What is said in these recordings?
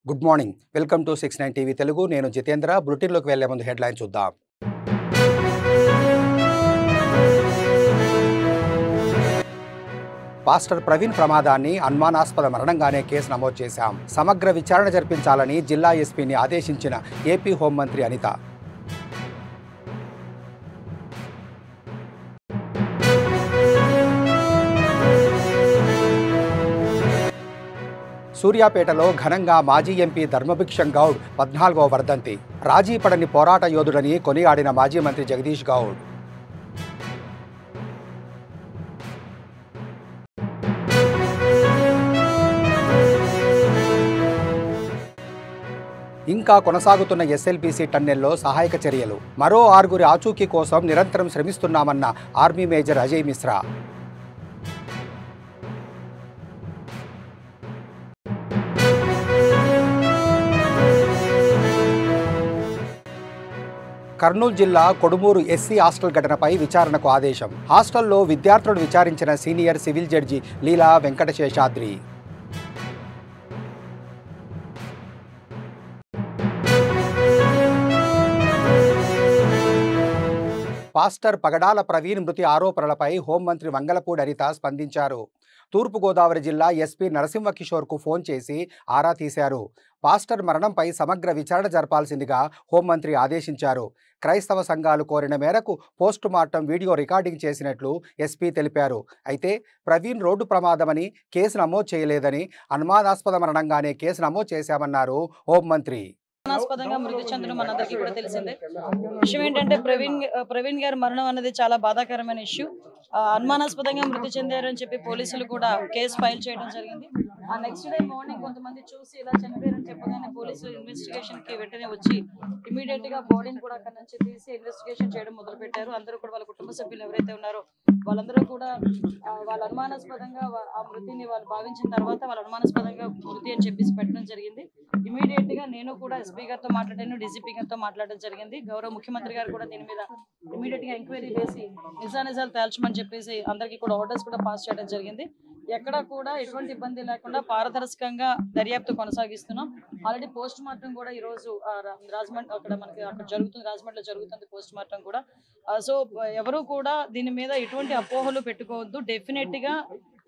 Good morning. Welcome to 69 TV Telugu. నేను జితేంద్ర. బులెటిన్లోకి వెళ్లే ముందు హెడ్లైన్ చూద్దాం. పాస్టర్ ప్రవీణ్ ప్రమాదాన్ని అనుమానాస్పద మరణంగానే కేసు నమోదు చేశాం. సమగ్ర విచారణ జరిపించాలని జిల్లా ఎస్పీని ఆదేశించిన ఏపీ హోంమంత్రి అనిత. సూర్యాపేటలో ఘనంగా మాజీ ఎంపీ ధర్మభిక్షం గౌడ్ 14వ వర్ధంతి. రాజీ పడని పోరాట యోధుడని కొనియాడిన మాజీ మంత్రి జగదీష్ గౌడ్. ఇంకా కొనసాగుతున్న ఎస్ఎల్బీసీ టన్నెల్లో సహాయక చర్యలు. మరో 6 ఆచూకీ కోసం నిరంతరం శ్రమిస్తున్నామన్న ఆర్మీ మేజర్ అజయ్ మిశ్రా. కర్నూలు జిల్లా కొడుమూరు ఎస్సీ హాస్టల్ ఘటనపై విచారణకు ఆదేశం. హాస్టల్లో విద్యార్థులను విచారించిన senior civil judge Leela వెంకటశేషాద్రి. Pastor పగడాల ప్రవీణ్ మృతి ఆరోపణలపై హోంమంత్రి వంగలపూడి అనిత స్పందించారు. తూర్పుగోదావరి జిల్లా ఎస్పీ నరసింహకిషోర్కు ఫోన్ చేసి ఆరా తీశారు. పాస్టర్ మరణంపై సమగ్ర విచారణ జరపాల్సిందిగా హోంమంత్రి ఆదేశించారు. క్రైస్తవ సంఘాలు కోరిన మేరకు పోస్టుమార్టం వీడియో రికార్డింగ్ చేసినట్లు ఎస్పీ తెలిపారు. అయితే ప్రవీణ్ రోడ్డు ప్రమాదమని కేసు నమోదు చేయలేదని, అనుమానాస్పద మరణంగానే కేసు నమోదు చేశామన్నారు హోంమంత్రి. అనుమానాస్పదంగా మృతి చెందడం మనందరికీ కూడా తెలిసిందే. విషయం ఏంటంటే ప్రవీణ్ గారి మరణం అనేది చాలా బాధాకరమైన ఇష్యూ. అనుమానాస్పదంగా మృతి చెందారని చెప్పి పోలీసులు కూడా కేసు ఫైల్ చేయడం జరిగింది. ఆ నెక్స్ట్ డే మార్నింగ్ కొంతమంది చూసి ఇలా చనిపోయారని చెప్పగానే పోలీసులు ఇన్వెస్టిగేషన్ కి వెంటనే వచ్చి ఇమీడియట్ గా బాడీని కూడా అక్కడ నుంచి తీసి ఇన్వెస్టిగేషన్ చేయడం మొదలు పెట్టారు. అందరూ కూడా వాళ్ళ కుటుంబ సభ్యులు ఎవరైతే ఉన్నారో వాళ్ళందరూ కూడా వాళ్ళ అనుమానాస్పదంగా ఆ మృతిని వాళ్ళు భావించిన తర్వాత వాళ్ళ అనుమానాస్పదంగా మృతి అని చెప్పేసి పెట్టడం జరిగింది. ఇమీడియట్ గా నేను కూడా ఎస్పీ గారితో మాట్లాడాను, డీజీపీ గారితో మాట్లాడడం జరిగింది. గౌరవ ముఖ్యమంత్రి గారు కూడా దీని మీద ఇమీడియట్ గా ఎంక్వైరీ చేసి నిజానిజాలు తేల్చమని చెప్పేసి అందరికీ కూడా ఆర్డర్స్ కూడా పాస్ చేయడం జరిగింది. ఎక్కడ కూడా ఎటువంటి ఇబ్బంది లేకుండా పారదర్శకంగా దర్యాప్తు కొనసాగిస్తున్నాం. ఆల్రెడీ పోస్ట్ మార్టం కూడా ఈ రోజు రాజమండ్రి అక్కడ జరుగుతుంది, రాజమండ్రిలో జరుగుతుంది పోస్ట్ మార్టం కూడా. సో ఎవరు కూడా దీని మీద ఎటువంటి అపోహలు పెట్టుకోవద్దు. డెఫినెట్ గా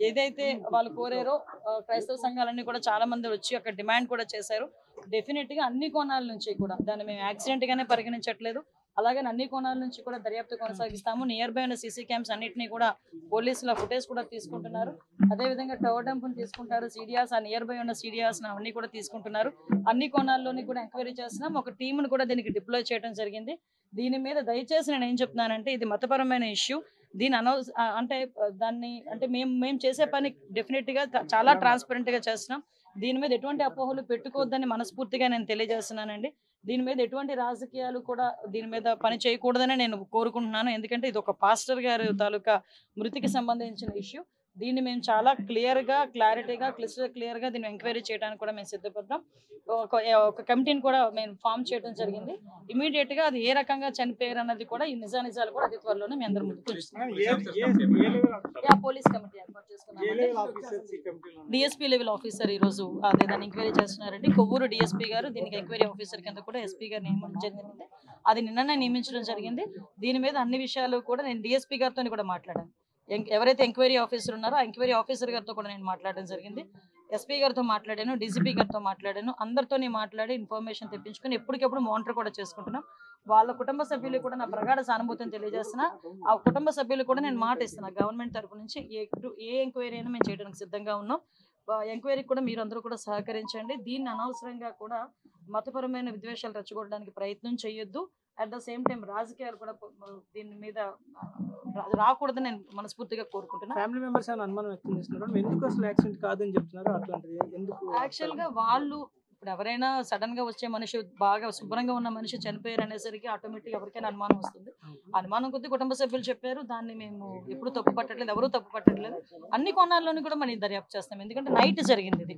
ఏదైతే వాళ్ళు కోరారో క్రైస్తవ సంఘాలన్నీ కూడా చాలా మంది వచ్చి అక్కడ డిమాండ్ కూడా చేశారు. డెఫినెట్ గా అన్ని కోణాల నుంచి కూడా దాన్ని మేము యాక్సిడెంట్ గానే పరిగణించట్లేదు. అలాగే అన్ని కోణాల నుంచి కూడా దర్యాప్తు కొనసాగిస్తాము. నియర్ బై ఉన్న సీసీ క్యామ్స్ అన్నింటినీ కూడా పోలీసుల ఫుటేజ్ కూడా తీసుకుంటున్నారు. అదేవిధంగా టవర్ డంపును తీసుకుంటారు, సీడియాస్ ఆ నియర్ బై ఉన్న సీడియాస్ అవన్నీ కూడా తీసుకుంటున్నారు. అన్ని కోణాల్లోని కూడా ఎంక్వైరీ చేస్తున్నాం. ఒక టీంను కూడా దీనికి డిప్లాయ్ చేయడం జరిగింది. దీని మీద దయచేసి నేను ఏం చెప్తున్నానంటే ఇది మతపరమైన ఇష్యూ. దీని మేము చేసే పని డెఫినెట్ గా చాలా ట్రాన్స్పరెంట్ గా చేస్తున్నాం. దీని మీద ఎటువంటి అపోహలు పెట్టుకోవద్దని మనస్ఫూర్తిగా నేను తెలియజేస్తున్నానండి. దీని మీద ఎటువంటి రాజకీయాలు కూడా దీని మీద పని చేయకూడదని నేను కోరుకుంటున్నాను. ఎందుకంటే ఇది ఒక పాస్టర్ గారి తాలూకా మృతికి సంబంధించిన ఇష్యూ. దీన్ని మేము చాలా క్లారిటీగా క్లియర్ గా దీన్ని ఎంక్వైరీ చేయడానికి కూడా మేము సిద్ధపడ్డాం. ఒక కమిటీని కూడా మేము ఫామ్ చేయడం జరిగింది. ఇమీడియట్ గా అది ఏ రకంగా చనిపోయారు అన్నది కూడా ఈ నిజాలు కూడా అతి త్వరలోనే మీ అందరి ముందుకు పోలీస్ కమిటీ ఏర్పాటు చేసుకున్నాం. డిఎస్పీ లెవెల్ ఆఫీసర్ ఈ రోజు దాన్ని ఎంక్వైరీ చేస్తున్నారండి. కొవ్వూరు డిఎస్పీ గారు దీనికి ఎంక్వైరీ ఆఫీసర్ కింద కూడా ఎస్పీ గారు నియమించడం జరిగింది. అది నిన్ననే నియమించడం జరిగింది. దీని మీద అన్ని విషయాలు కూడా నేను డిఎస్పీ గారితో కూడా మాట్లాడాను. ఎవరైతే ఎంక్వైరీ ఆఫీసర్ ఉన్నారో ఆ ఎంక్వైరీ ఆఫీసర్ గారితో కూడా నేను మాట్లాడడం జరిగింది. ఎస్పీ గారితో మాట్లాడాను, డీజీపీ గారితో మాట్లాడాను. అందరితో మాట్లాడి ఇన్ఫర్మేషన్ తెప్పించుకొని ఎప్పటికెప్పుడు మానిటర్ కూడా చేసుకుంటున్నాం. వాళ్ళ కుటుంబ సభ్యులు కూడా నా ప్రగాఢ సానుభూతిని తెలియజేస్తున్నా. ఆ కుటుంబ సభ్యులు కూడా నేను మాట ఇస్తున్నా, గవర్నమెంట్ తరఫు నుంచి ఏ ఎంక్వైరీ అయినా మేము చేయడానికి సిద్ధంగా ఉన్నాం. ఎంక్వైరీకి కూడా మీరు అందరూ కూడా సహకరించండి. దీన్ని అనవసరంగా కూడా మతపరమైన విద్వేషాలు రెచ్చగొట్టడానికి ప్రయత్నం చేయొద్దు. అట్ ద సేమ్ టైం రాజకీయాలు కూడా దీని మీద రాకూడదని నేను మనస్ఫూర్తిగా కోరుకుంటున్నాను. ఫ్యామిలీ మెంబర్స్ అనుమానం వ్యక్తం చేస్తున్నారు, ఎందుకు అసలు యాక్సిడెంట్ కాదని చెప్తున్నారు. అట్లాంటిది ఎందుకు? యాక్చువల్ గా వాళ్ళు ఇప్పుడు ఎవరైనా సడన్ గా వచ్చే మనిషి, బాగా శుభ్రంగా ఉన్న మనిషి చనిపోయారు అనేసరికి ఆటోమేటిక్ ఎవరికైనా అనుమానం వస్తుంది. అనుమానం కొద్ది కుటుంబ సభ్యులు చెప్పారు. దాన్ని మేము ఎప్పుడు తప్పు పట్టట్లేదు, ఎవరూ తప్పు పట్టట్లేదు. అన్ని కోణాల్లోని కూడా మనం దర్యాప్తు చేస్తాం. ఎందుకంటే నైట్ జరిగింది ఇది.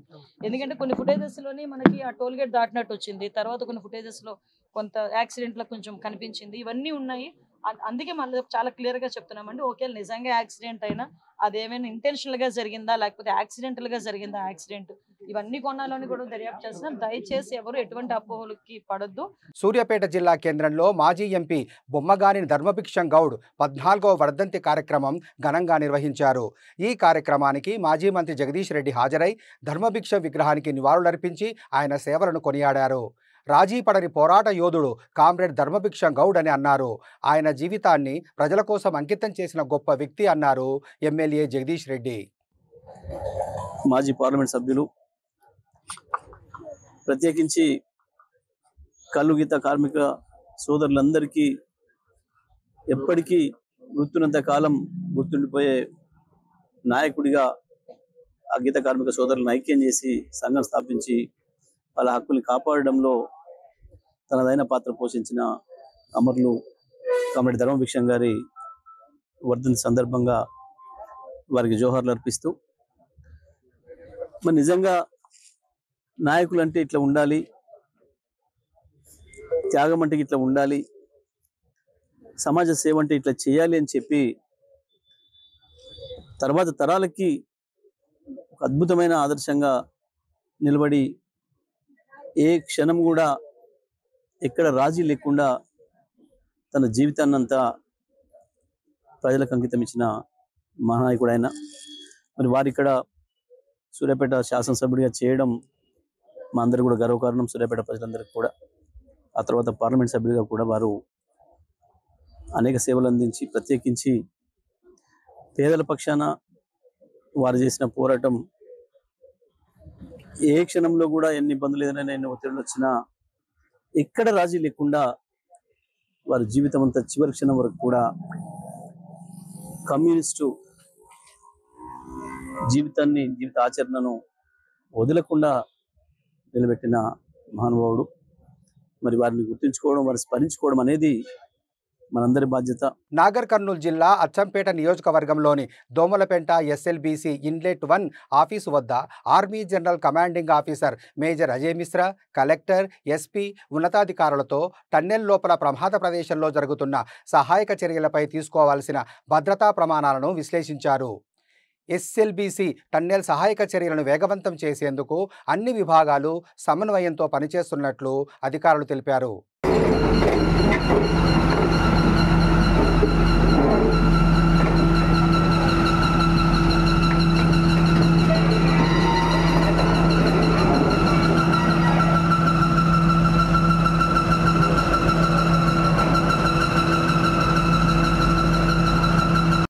ఎందుకంటే కొన్ని ఫుటేజెస్ లోని మనకి ఆ టోల్ గేట్ దాటినట్టు వచ్చింది. తర్వాత కొన్ని ఫుటేజెస్ లో కొంత యాక్సిడెంట్ లో కొంచెం కనిపించింది. ఇవన్నీ ఉన్నాయి. అందుకే మళ్ళీ చాలా క్లియర్ గా చెప్తున్నామండి. ఓకే, నిజంగా యాక్సిడెంట్ అయినా అదేమైనా ఇంటెన్షనల్ గా జరిగిందా లేకపోతే యాక్సిడెంటల్ గా జరిగిందా యాక్సిడెంట్, ఇవన్నీ కొనాలని కూడా దర్యాప్తు చేస్తున్నాం. దయచేసి ఎవరు ఎటువంటి అపోహలకి పడొద్దు. సూర్యాపేట జిల్లా కేంద్రంలో మాజీ ఎంపీ బొమ్మగాని ధర్మభిక్షం గౌడ్ 14వ వర్ధంతి కార్యక్రమం ఘనంగా నిర్వహించారు. ఈ కార్యక్రమానికి మాజీ మంత్రి జగదీష్ రెడ్డి హాజరై ధర్మభిక్షం విగ్రహానికి నివాళులర్పించి ఆయన సేవలను కొనియాడారు. రాజీ పడని పోరాట యోధుడు కామ్రేడ్ ధర్మభిక్షం గౌడ్ అని అన్నారు. ఆయన జీవితాన్ని ప్రజల కోసం అంకితం చేసిన గొప్ప వ్యక్తి అన్నారు ఎమ్మెల్యే జగదీష్ రెడ్డి. మాజీ పార్లమెంట్ సభ్యులు, ప్రత్యేకించి కల్లుగీత కార్మిక సోదరులందరికీ ఎప్పటికీ గుర్తున్నంత కాలం గుర్తుండిపోయే నాయకుడిగా ఆ గీత కార్మిక సోదరులను ఐక్యం చేసి సంఘం స్థాపించి వాళ్ళ హక్కుల్ని కాపాడడంలో తనదైన పాత్ర పోషించిన అమరులు కామ్రేడ్ ధర్మభిక్షం గారి వర్ధంతి సందర్భంగా వారికి జోహార్లు అర్పిస్తూ, మరి నిజంగా నాయకులు అంటే ఇట్లా ఉండాలి, త్యాగం అంటే ఇట్లా ఉండాలి, సమాజ సేవ అంటే ఇట్లా చేయాలి అని చెప్పి తర్వాత తరాలకి ఒక అద్భుతమైన ఆదర్శంగా నిలబడి ఏ క్షణం కూడా ఎక్కడ రాజీ లేకుండా తన జీవితాన్నంతా ప్రజలకు అంకితం ఇచ్చిన మహానాయకుడు ఆయన. మరి వారు ఇక్కడ సూర్యాపేట శాసనసభ్యుడిగా చేయడం మా అందరూ కూడా గర్వకారణం, సూర్యాపేట ప్రజలందరికీ కూడా. ఆ తర్వాత పార్లమెంట్ సభ్యుడిగా కూడా వారు అనేక సేవలు అందించి, ప్రత్యేకించి పేదల పక్షాన వారు చేసిన పోరాటం ఏ క్షణంలో కూడా ఎన్ని ఇబ్బందులు ఏదైనా ఎన్ని ఒత్తిడులు వచ్చినా ఎక్కడ రాజీ లేకుండా వారి జీవితం అంతా చివరి క్షణం వరకు కూడా కమ్యూనిస్టు జీవిత ఆచరణను వదలకుండా నిలబెట్టిన మహానుభావుడు. మరి వారిని గుర్తుంచుకోవడం, వారిని స్మరించుకోవడం అనేది మనందరి బాధ్యత. నాగర్ కర్నూలు జిల్లా అచ్చంపేట నియోజకవర్గంలోని దోమలపెంట ఎస్ఎల్బీసీ ఇన్లెట్ 1 ఆఫీసు వద్ద army general commanding officer major Ajay Mishra, collector, SP ఉన్నతాధికారులతో టన్నెల్ లోపల ప్రమాద ప్రదేశంలో జరుగుతున్న సహాయక చర్యలపై తీసుకోవాల్సిన భద్రతా ప్రమాణాలను విశ్లేషించారు. ఎస్ఎల్బీసీ టన్నెల్ సహాయక చర్యలను వేగవంతం చేసేందుకు అన్ని విభాగాలు సమన్వయంతో పనిచేస్తున్నట్లు అధికారులు తెలిపారు.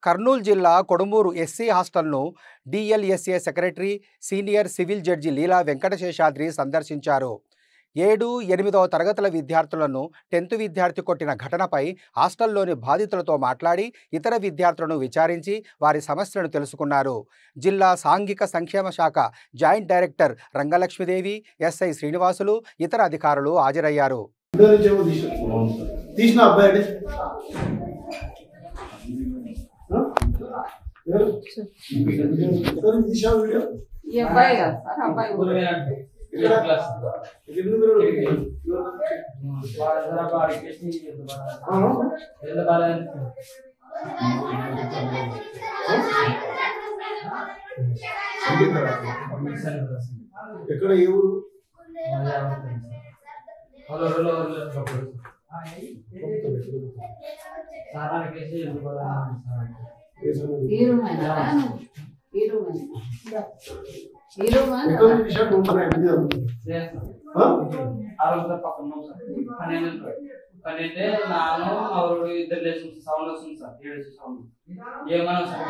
కర్నూలు జిల్లా కొడుమూరు ఎస్సీ హాస్టల్ను DLSA secretary senior civil judge Leela Venkataseshadri సందర్శించారు. 7, 8వ తరగతుల విద్యార్థులను 10th విద్యార్థి కొట్టిన ఘటనపై హాస్టల్లోని బాధితులతో మాట్లాడి ఇతర విద్యార్థులను విచారించి వారి సమస్యలను తెలుసుకున్నారు. జిల్లా సాంఘిక సంక్షేమ శాఖ joint director Rangalakshmidevi, SI Srinivasulu, ఇతర అధికారులు హాజరయ్యారు. ఎక్కడ ఏ ఊరు? ನಾನು ಅವರು ಇದ್ರ ಸೌಂಡ್ వస్తుంది సార్, ఏడు సౌండ్ ఏమన్నా సార్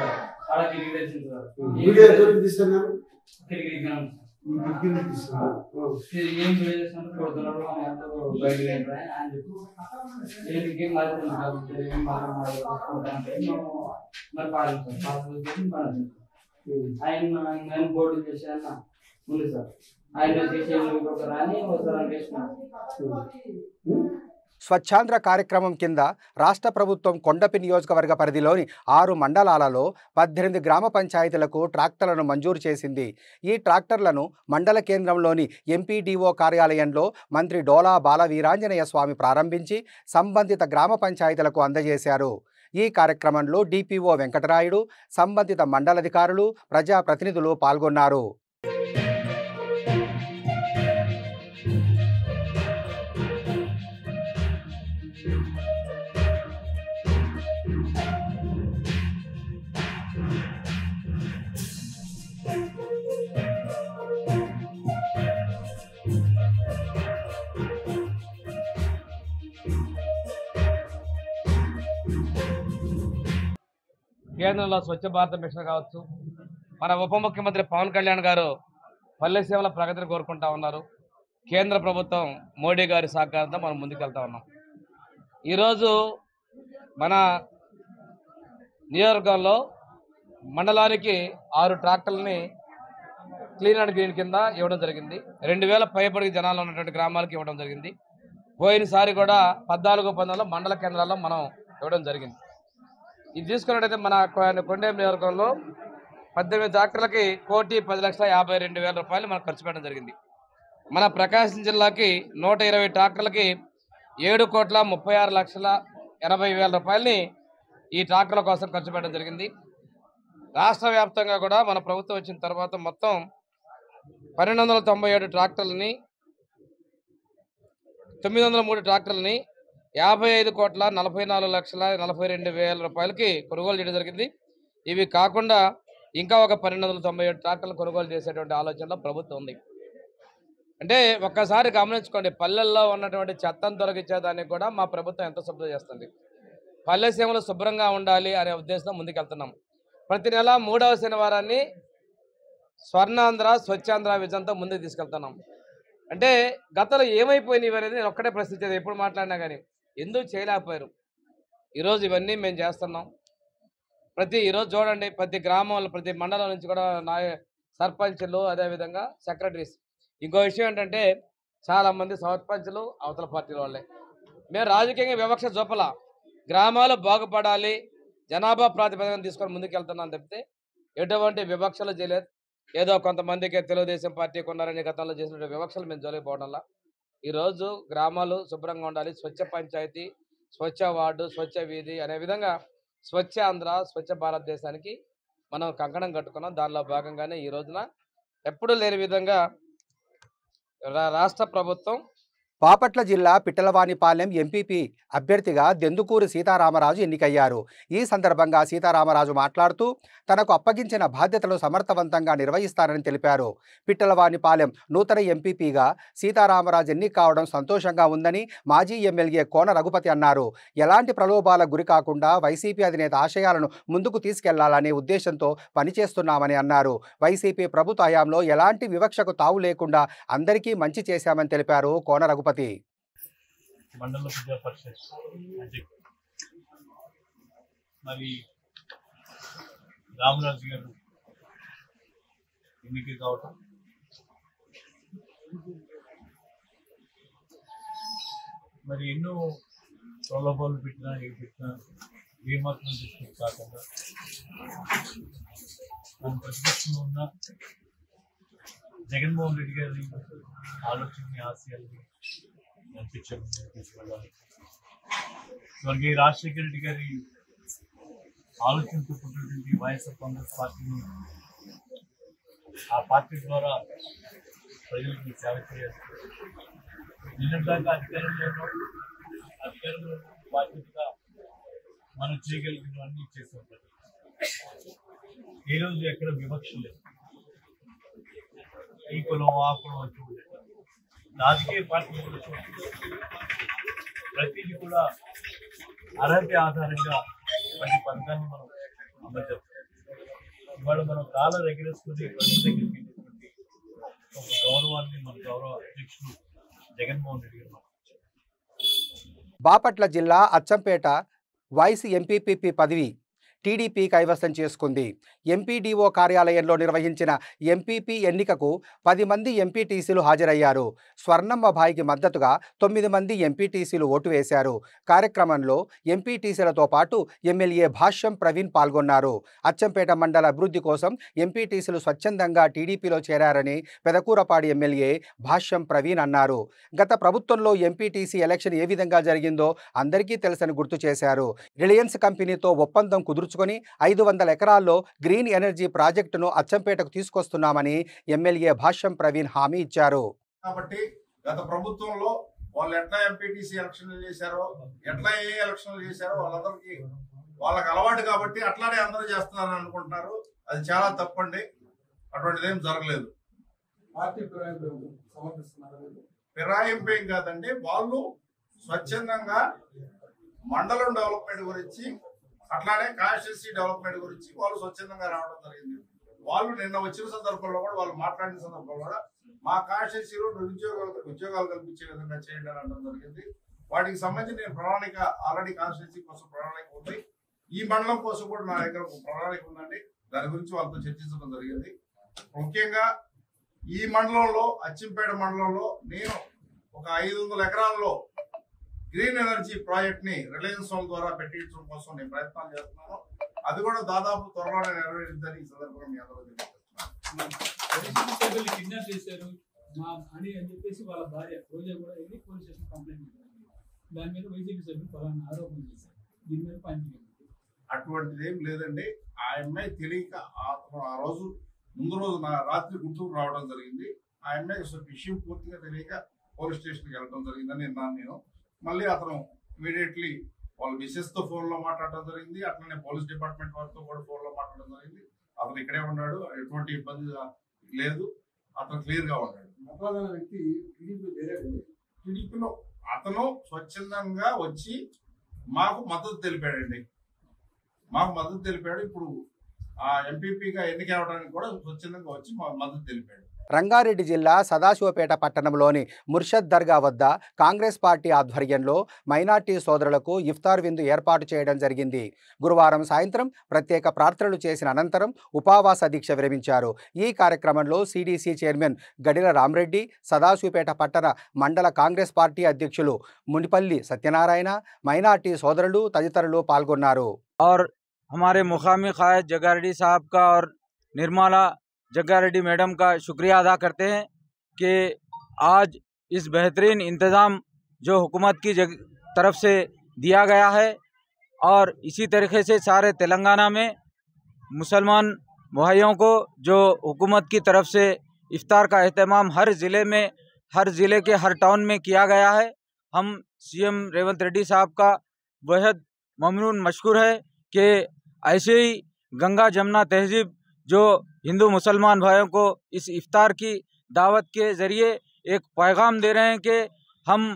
ఆడ కిరికిరి వచ్చింది సార్. వీడియో ఎక్కడ తీస్తున్నారు? కిరికిరి కిరాను సార్. ఏం వీడియో చేస్తున్నారు? కొడుతున్నారు బయటికి అని చెప్పి ఏంటికి మరి మరి పాడు సార్ పాడు ఆయన బోర్డు చేసి అన్న ఉంది సార్. ఆయన చేసి రాని ఒకసారి అనిపిస్తున్నాను. స్వచ్ఛాంధ్ర కార్యక్రమం కింద రాష్ట్ర ప్రభుత్వం కొండపి నియోజకవర్గ పరిధిలోని 6 మండలాలలో 18 గ్రామ పంచాయతీలకు ట్రాక్టర్లను మంజూరు చేసింది. ఈ ట్రాక్టర్లను మండల కేంద్రంలోని ఎంపీడీఓ కార్యాలయంలో మంత్రి డోలా బాల వీరాంజనేయ స్వామి ప్రారంభించి సంబంధిత గ్రామ పంచాయతీలకు అందజేశారు. ఈ కార్యక్రమంలో డిపిఓ వెంకటరాయుడు, సంబంధిత మండలాధికారులు, ప్రజాప్రతినిధులు పాల్గొన్నారు. కేంద్రంలో స్వచ్ఛ భారత మిషన్ కావచ్చు, మన ఉప ముఖ్యమంత్రి పవన్ కళ్యాణ్ గారు పల్లె సేవల ప్రగతిని కోరుకుంటా ఉన్నారు. కేంద్ర ప్రభుత్వం మోడీ గారి సహకారంతో మనం ముందుకెళ్తా ఉన్నాం. ఈరోజు మన నియోజకవర్గంలో మండలానికి 6 ట్రాక్టర్లని క్లీన్ అండ్ గ్రీన్ కింద ఇవ్వడం జరిగింది. 2000 పైబడి జనాలు ఉన్నటువంటి గ్రామాలకు ఇవ్వడం జరిగింది. పోయినసారి కూడా 14-15 మండల కేంద్రాల్లో మనం ఇవ్వడం జరిగింది. ఇది తీసుకున్నట్టయితే మన కొండేం నియోజకవర్గంలో 18 ట్రాక్టర్లకి 1,10,52,000 రూపాయలు మనం ఖర్చు పెట్టడం జరిగింది. మన ప్రకాశం జిల్లాకి 120 ట్రాక్టర్లకి 7,36,80,000 రూపాయలని ఈ ట్రాక్టర్ల కోసం ఖర్చు పెట్టడం జరిగింది. రాష్ట్ర వ్యాప్తంగా కూడా మన ప్రభుత్వం వచ్చిన తర్వాత మొత్తం 1,297 ట్రాక్టర్లని 903 ట్రాక్టర్లని 55,44,42,000 రూపాయలకి కొనుగోలు చేయడం జరిగింది. ఇవి కాకుండా ఇంకా ఒక 1,297 ట్రాక్టర్లు కొనుగోలు చేసేటువంటి ఆలోచనలో ప్రభుత్వం ఉంది. అంటే ఒక్కసారి గమనించుకోండి, పల్లెల్లో ఉన్నటువంటి చెత్తను తొలగించేదానికి కూడా మా ప్రభుత్వం ఎంతో శుభ్రం చేస్తుంది. పల్లె సీమలు శుభ్రంగా ఉండాలి అనే ఉద్దేశంతో ముందుకెళ్తున్నాం. ప్రతి నెల 3వ శనివారాన్ని స్వర్ణాంధ్ర స్వచ్ఛాంధ్ర విజన్తో ముందుకు తీసుకెళ్తున్నాం. అంటే గతంలో ఏమైపోయినాయి అనేది నేను ఒక్కటే ప్రశ్నించేది, ఎప్పుడు మాట్లాడినా కానీ ఎందుకు చేయలేకపోయారు. ఈరోజు ఇవన్నీ మేము చేస్తున్నాం. ఈరోజు చూడండి, ప్రతి గ్రామంలో ప్రతి మండలం నుంచి కూడా సర్పంచ్లు, అదేవిధంగా సెక్రటరీస్. ఇంకో విషయం ఏంటంటే చాలామంది సర్పంచ్లు అవతల పార్టీల వాళ్ళే. మేము రాజకీయంగా వివక్ష చూపల, గ్రామాలు బాగుపడాలి, జనాభా ప్రాతిపదికన తీసుకొని ముందుకెళ్తున్నాం తప్పితే ఎటువంటి వివక్షలు చేయలేదు. ఏదో కొంతమందికి తెలుగుదేశం పార్టీకి ఉన్నారని గతంలో చేసినటువంటి వివక్షలు మేము జోలిపోవడంలా ఈరోజు గ్రామాలు శుభ్రంగా ఉండాలి, స్వచ్ఛ పంచాయతీ, స్వచ్ఛ వార్డు, స్వచ్ఛ వీధి అనే విధంగా స్వచ్ఛ ఆంధ్ర స్వచ్ఛ భారతదేశానికి మనం కంకణం కట్టుకున్నాం. దానిలో భాగంగానే ఈ రోజున ఎప్పుడూ లేని విధంగా రాష్ట్ర ప్రభుత్వం బాపట్ల జిల్లా పిట్టలవానిపాలెం ఎంపీపీ అభ్యర్థిగా దెందుకూరి సీతారామరాజు ఎన్నికయ్యారు. ఈ సందర్భంగా సీతారామరాజు మాట్లాడుతూ తనకు అప్పగించిన బాధ్యతలు సమర్థవంతంగా నిర్వహిస్తానని తెలిపారు. పిట్టలవానిపాలెం నూతన ఎంపీపీగా సీతారామరాజు ఎన్నిక కావడం సంతోషంగా ఉందని మాజీ ఎమ్మెల్యే కోన రఘుపతి అన్నారు. ఎలాంటి ప్రలోభాలకు గురి కాకుండా వైసీపీ అధినేత ఆశయాలను ముందుకు తీసుకెళ్లాలనే ఉద్దేశంతో పనిచేస్తున్నామని అన్నారు. వైసీపీ ప్రభుత్వ హయాంలో ఎలాంటి వివక్షకు తావు లేకుండా అందరికీ మంచి చేశామని తెలిపారు కోన రఘుపతి. మండల ప్రజా పరిషత్ మరి రామరాజు గారు ఎన్నిక కావటం మరి ఎన్నో ప్రలోభాలు పెట్టినా ఏమాత్రం దృష్టి కాకుండా మన ప్రతిపక్షంలో ఉన్న జగన్మోహన్ రెడ్డి గారి ఆలోచనని ఆశయాలని తీసుకెళ్ళాలి. స్వర్గీయ రాజశేఖర రెడ్డి గారి ఆలోచనతో పుట్టినటువంటి వైఎస్ఆర్ కాంగ్రెస్ పార్టీని ఆ పార్టీ ద్వారా ప్రజలకు సేవ చేయాలి. నిన్నటిదాకా అధికారంలో బాధ్యతగా మనం చేయగలిగినవన్నీ చేసి ఉంటారు. ఏ రోజు ఎక్కడ వివక్ష లేదు, ఈ కులం ఆ కులం వచ్చి ఉండేది. రాజకీయ పార్టీలు కూడా ప్రతిదీ కూడా అర్హత ఆధారంగా ప్రతి పథకాన్ని మనం అమలు చేస్తాం. ఇవాళ మనం కాలం ఎగరేసుకుని ప్రజల దగ్గరికి వెళ్ళినటువంటి ఒక గౌరవాన్ని మన గౌరవ అధ్యక్షుడు జగన్మోహన్ రెడ్డి గారు. బాపట్ల జిల్లా అచ్చంపేట వైస్ ఎంపీపీ పదవి టీడీపీ కైవసం చేసుకుంది. ఎంపీడీఓ కార్యాలయంలో నిర్వహించిన ఎంపీపీ ఎన్నికకు 10 మంది ఎంపీటీసీలు హాజరయ్యారు. స్వర్ణమ్మబాయికి మద్దతుగా 9 మంది ఎంపీటీసీలు ఓటు వేశారు. కార్యక్రమంలో ఎంపీటీసీలతో పాటు ఎమ్మెల్యే భాష్యం ప్రవీణ్ పాల్గొన్నారు. అచ్చంపేట మండల అభివృద్ధి కోసం ఎంపీటీసీలు స్వచ్ఛందంగా టీడీపీలో చేరారని పెదకూరపాడి ఎమ్మెల్యే భాష్యం ప్రవీణ్ అన్నారు. గత ప్రభుత్వంలో ఎంపీటీసీ ఎలక్షన్ ఏ విధంగా జరిగిందో అందరికీ తెలుసని గుర్తు చేశారు. రిలయన్స్ కంపెనీతో ఒప్పందం కుదుర్చుకొని 500 ఎకరాల్లో గ్రీన్ ఎనర్జీ ప్రాజెక్టును అచ్చంపేటకు తీసుకొస్తున్నామని ఎమ్మెల్యే భాష్యం ప్రవీణ్ హామీ ఇచ్చారు. కాబట్టి గత ప్రభుత్వంలో వాళ్ళు ఎట్లా ఎంపీటీసీ ఎలక్షన్లు చేశారో, ఎట్లా ఏ ఎలక్షన్లు చేశారో వాళ్ళకి అలవాటు కాబట్టి అట్లానే అందరూ చేస్తున్నారని అనుకుంటున్నారు. అది చాలా తప్పండి. అటువంటిది ఏం జరగలేదు. ఫిరాయింపు ఏం కాదండి. వాళ్ళు స్వచ్ఛందంగా మండలం డెవలప్మెంట్ గురించి అట్లానే కాన్స్టిట్యూన్సీ డెవలప్మెంట్ గురించి వాళ్ళు స్వచ్ఛందంగా రావడం జరిగింది. వాళ్ళు నిన్న వచ్చిన సందర్భంలో కూడా వాళ్ళు మాట్లాడిన సందర్భంలో కూడా మా కాన్స్టిట్యూన్సీలో ఉద్యోగాలు కల్పించే విధంగా చేయండి అని అనడం జరిగింది. వాటికి సంబంధించి నేను ప్రణాళిక ఆల్రెడీ కాన్స్టిట్యూన్సీ కోసం ప్రణాళిక ఉంది. ఈ మండలం కోసం కూడా నా దగ్గర ఒక ప్రణాళిక ఉందండి. దాని గురించి వాళ్ళతో చర్చించడం జరిగింది. ముఖ్యంగా ఈ మండలంలో, అచ్చంపేట మండలంలో నేను ఒక 500 ఎకరాల్లో గ్రీన్ ఎనర్జీ ప్రాజెక్ట్ ని రిలయన్స్ వాళ్ళ ద్వారా పెట్టించడం కోసం నేను ప్రయత్నాలు చేస్తున్నాను. అది కూడా దాదాపు త్వరలోనే నెరవేరుద్దని ఈ సందర్భంగా మీ అందరూ చేశారు అని చెప్పేసి వాళ్ళ భార్య రోజా కూడా వెళ్ళి పోలీస్ స్టేషన్ కంప్లైంట్ చేశారు. దాని మీద వైసీపీ సభ్యులు ఫలానా ఆరోపణ చేశారు. దీని మీద పాయింట్ అటువంటిది ఏం లేదండి. ఆ అమ్మాయి తెలియక ఆ రోజు ముందు రోజు రాత్రి గుంటూరు రావడం జరిగింది. ఆ అమ్మాయి విషయం పూర్తిగా తెలియక పోలీస్ స్టేషన్కి వెళ్ళడం జరిగిందని విన్నాను నేను. మళ్ళీ అతను ఇమీడియట్లీ వాళ్ళ మిసెస్ తో ఫోన్ లో మాట్లాడడం జరిగింది. అట్లనే పోలీస్ డిపార్ట్మెంట్ వారితో కూడా ఫోన్ లో మాట్లాడడం జరిగింది. అతను ఇక్కడే ఉన్నాడు, ఎటువంటి ఇబ్బంది లేదు, అతను క్లియర్ గా ఉన్నాడు. వ్యక్తి టీడీపీలో అతను స్వచ్ఛందంగా వచ్చి మాకు మద్దతు తెలిపాడండి. ఇప్పుడు ఆ ఎంపీపీగా ఎన్నికవడానికి కూడా స్వచ్ఛందంగా వచ్చి మాకు మద్దతు తెలిపాడు. రంగారెడ్డి జిల్లా సదాశివపేట పట్టణంలోని ముర్షద్ దర్గా వద్ద కాంగ్రెస్ పార్టీ ఆధ్వర్యంలో మైనార్టీ సోదరులకు ఇఫ్తార్ విందు ఏర్పాటు చేయడం జరిగింది. గురువారం సాయంత్రం ప్రత్యేక ప్రార్థనలు చేసిన అనంతరం ఉపవాస దీక్ష విరమించారు. ఈ కార్యక్రమంలో సిడిసి చైర్మన్ గడిల రామరెడ్డి, సదాశివపేట పట్టణ మండల కాంగ్రెస్ పార్టీ అధ్యక్షులు మునిపల్లి సత్యనారాయణ, మైనార్టీ సోదరులు తదితరులు పాల్గొన్నారు. हमारे मुकामी कायद जग्गारेड्डी साहब का और निर्मला जग्गारेड्डी मैडम का शुक्रिया अदा करते हैं कि आज इस बेहतरीन इंतज़ाम जो हुकूमत की तरफ से दिया गया है और इसी तरीके से सारे तेलंगाना में मुसलमान भाइयों को जो हुकूमत की तरफ से इफ्तार का एहतमाम हर ज़िले के हर टाउन में किया गया है। हम सीएम रेवंत रेड्डी साहब का बेहद ममनून मशकूर है कि ऐसे ही गंगा जमुना तहजीब जो हिंदू मुसलमान भाइयों को इस इफ्तार की दावत के ज़रिए एक पैगाम दे रहे हैं कि हम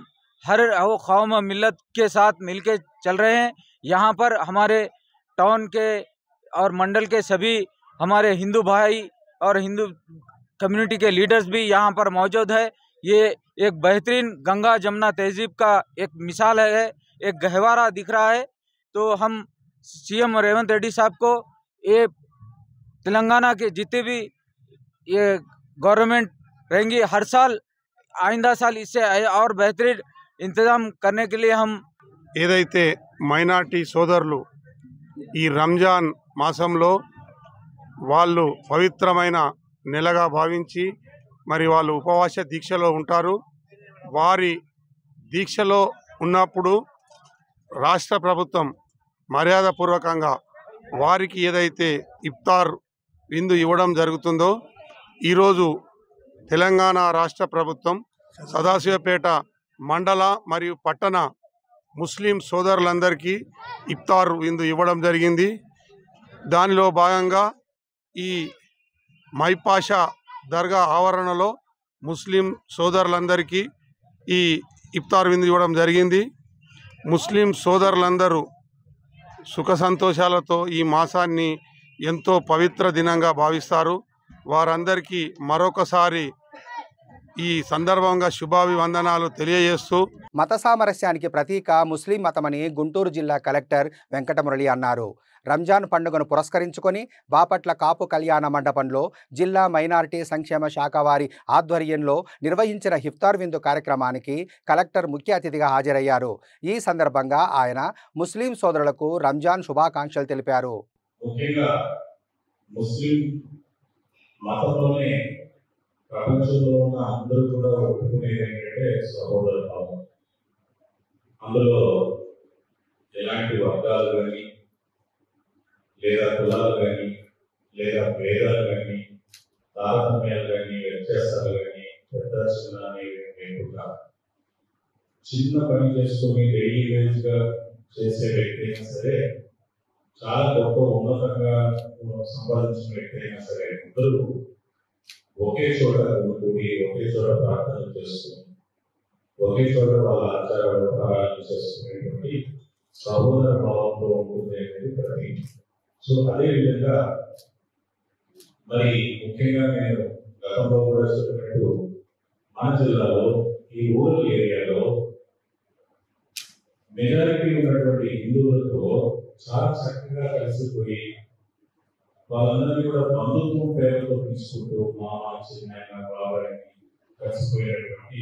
हर कौम मिल्लत के साथ मिलके चल रहे हैं। यहाँ पर हमारे टाउन के और मंडल के सभी हमारे हिंदू भाई और हिंदू कम्युनिटी के लीडर्स भी यहाँ पर मौजूद है। ये एक बेहतरीन गंगा जमुना तहजीब का एक मिसाल है, एक गहवारा दिख रहा है। तो हम सीएम रेवंत रेड्डी साहब को ये तेलंगाना के जितने भी ये गवर्नमेंट रहेंगी हर साल आइंदा साल इससे और बेहतरीन इंतजाम करने के लिए हम ఏదైతే మైనార్టీ సోదరులు ఈ రంజాన్ మాసంలో వాళ్ళు పవిత్రమైన నెలగా భావించి మరి వాళ్ళు ఉపవాస దీక్షలో ఉంటారు. వారి దీక్షలో ఉన్నప్పుడు రాష్ట్ర ప్రభుత్వం మర్యాదపూర్వకంగా వారికి ఏదైతే ఇఫ్తార్ విందు ఇవ్వడం జరుగుతుందో, ఈరోజు తెలంగాణ రాష్ట్ర ప్రభుత్వం సదాశివపేట మండల మరియు పట్టణ ముస్లిం సోదరులందరికీ ఇఫ్తార్ విందు ఇవ్వడం జరిగింది. దానిలో భాగంగా ఈ మైపాషా దర్గా ఆవరణలో ముస్లిం సోదరులందరికీ ఈ ఇఫ్తార్ విందు ఇవ్వడం జరిగింది. ముస్లిం సోదరులందరూ సుఖ సంతోషాలతో ఈ మాసాన్ని ఎంతో పవిత్ర దినంగా భావిస్తారు. వారందరికీ మరొకసారి ఈ సందర్భంగా శుభాభివందనాలు తెలియజేస్తూ మత సామరస్యానికి ప్రతీక ముస్లిం మతమని గుంటూరు జిల్లా కలెక్టర్ వెంకటమురళి అన్నారు. రంజాన్ పండుగను పురస్కరించుకొని బాపట్ల కాపు కళ్యాణ మండపంలో జిల్లా మైనారిటీ సంక్షేమ శాఖ వారి ఆధ్వర్యంలో నిర్వహించిన ఇఫ్తార్ విందు కార్యక్రమానికి కలెక్టర్ ముఖ్య అతిథిగా హాజరయ్యారు. ఈ సందర్భంగా ఆయన ముస్లిం సోదరులకు రంజాన్ శుభాకాంక్షలు తెలిపారు. ముఖ్యంగా ముస్లిం మతంలోనే ప్రపంచంలో ఉన్న అందరూ కూడా ఒప్పుకునేది ఏంటంటే సహోదర భావం. అందులో ఎలాంటి వర్గాలు కానీ లేదా కులాలు కానీ లేదా భేదాలు కానీ తారతమ్యాలు కానీ వ్యత్యాసాలు కానీ పెద్ద చిన్న అనేవి లేకుండా చిన్న పని చేసుకొని డైలీ వేజ్గా చేసే వ్యక్తి అయినా సరే, చాలా గొప్ప ఉన్నతంగా సంపాదించిన వ్యక్తి అయినా సరే, అందరూ ఒకే చోట కూడి ఒకే చోట ప్రార్థనలు చేసుకుని ఒకే చోట వాళ్ళ ఆచార వ్యవహారాలు చేసుకునేటువంటి సహోదర భావంతో ఉంటుంది అనేది ప్రతి. సో అదేవిధంగా మరి ముఖ్యంగా నేను గతంలో కూడా చెప్పినట్టు మన జిల్లాలో ఈ రూరల్ ఏరియాలో మెజారిటీ ఉన్నటువంటి హిందువులతో చాలా చక్కగా కలిసిపోయి వాళ్ళందరినీ కూడా బంధుత్వం పేరుతో తీసుకుంటూ మామ చిన్న బాబాయ్ కలిసిపోయినటువంటి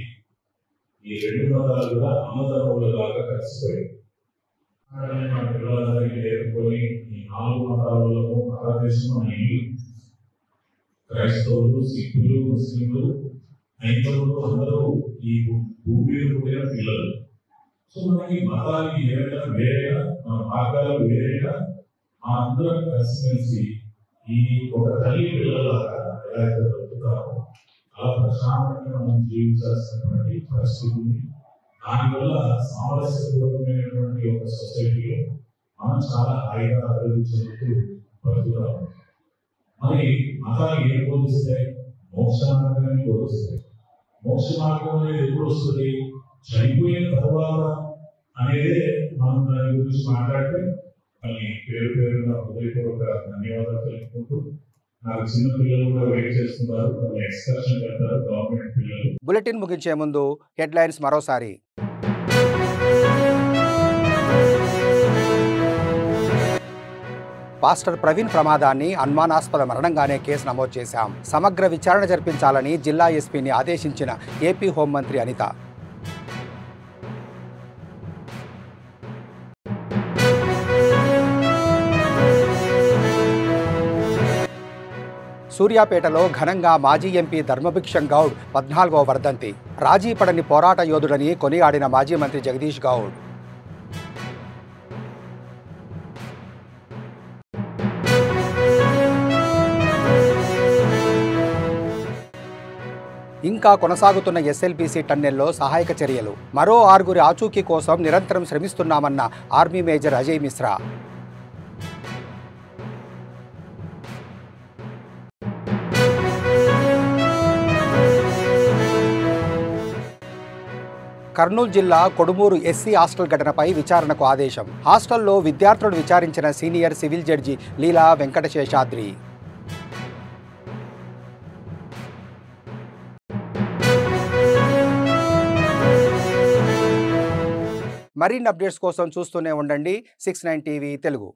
ఈ రెండు మతాలు కూడా అన్నదమ్ములలాగా కలిసిపోయాయి. మన పిల్లలందరికీ నేర్పుకొని ఈ 4 మతాలలో భారతదేశం మన ఇల్లు. క్రైస్తవులు, సిక్కులు, ముస్లింలు, హైందవులు అందరూ ఈ భూమి మీద పుట్టిన పిల్లలు. సో మనకి మతాలు ఏదైనా వేరేగా, మన మార్గాలు వేరేగా, మా అందరం కలిసిమెలిసి ఈ ఒక తల్లి పిల్లలాగా ఎలా అయితే బ్రతుకుతామో అలా ప్రశాంతంగా మనం జీవించాల్సినటువంటి పరిస్థితి ఉంది. దానివల్ల సామరస్యపూర్వకమైనటువంటి ఒక సొసైటీలో మనం చాలా హాయిగా అభివృద్ధి చెందుతూ బ్రతుకుతాము. మరి మతాలు ఏం బోధిస్తాయి? మోక్ష మార్గాన్ని బోధిస్తాయి. మోక్ష మార్గం అనేది ఎప్పుడు వస్తుంది? చనిపోయిన తర్వాత అనేదే మనం దాని గురించి మాట్లాడితే మళ్ళీ పేరు పేరుగా హృదయపూర్వక ధన్యవాదాలు తెలుపుకుంటూ, నాకు చిన్న పిల్లలు కూడా వెయిట్ చేస్తున్నారు, వాళ్ళు ఎక్స్కర్షన్ వెళ్తారు, గవర్నమెంట్ పిల్లలు. బులెటిన్ ముగించే ముందు హెడ్లైన్స్ మరోసారి. పాస్టర్ ప్రవీణ్ ప్రమాదాన్ని అనుమానాస్పద మరణంగానే కేసు నమోదు చేశాం. సమగ్ర విచారణ జరిపించాలని జిల్లా ఎస్పీని ఆదేశించిన ఏపీ హోంమంత్రి అనిత. సూర్యాపేటలో ఘనంగా మాజీ ఎంపీ ధర్మభిక్షం గౌడ్ 14వ వర్ధంతి. రాజీ పడని పోరాట యోధుడని కొనియాడిన మాజీ మంత్రి జగదీష్ గౌడ్. ఇంకా కొనసాగుతున్న ఎస్ఎల్బీసీ టన్నెల్లో సహాయక చర్యలు. మరో 6 ఆచూకీ కోసం నిరంతరం శ్రమిస్తున్నామన్న ఆర్మీ మేజర్ అజయ్ మిశ్రా. కర్నూలు జిల్లా కొడుమూరు ఎస్సీ హాస్టల్ ఘటనపై విచారణకు ఆదేశం. హాస్టల్లో విద్యార్థులను విచారించిన సీనియర్ సివిల్ జడ్జి లీలా వెంకటశేషాద్రి. మరిన్ని అప్డేట్స్ కోసం చూస్తూనే ఉండండి 69 టీవీ తెలుగు.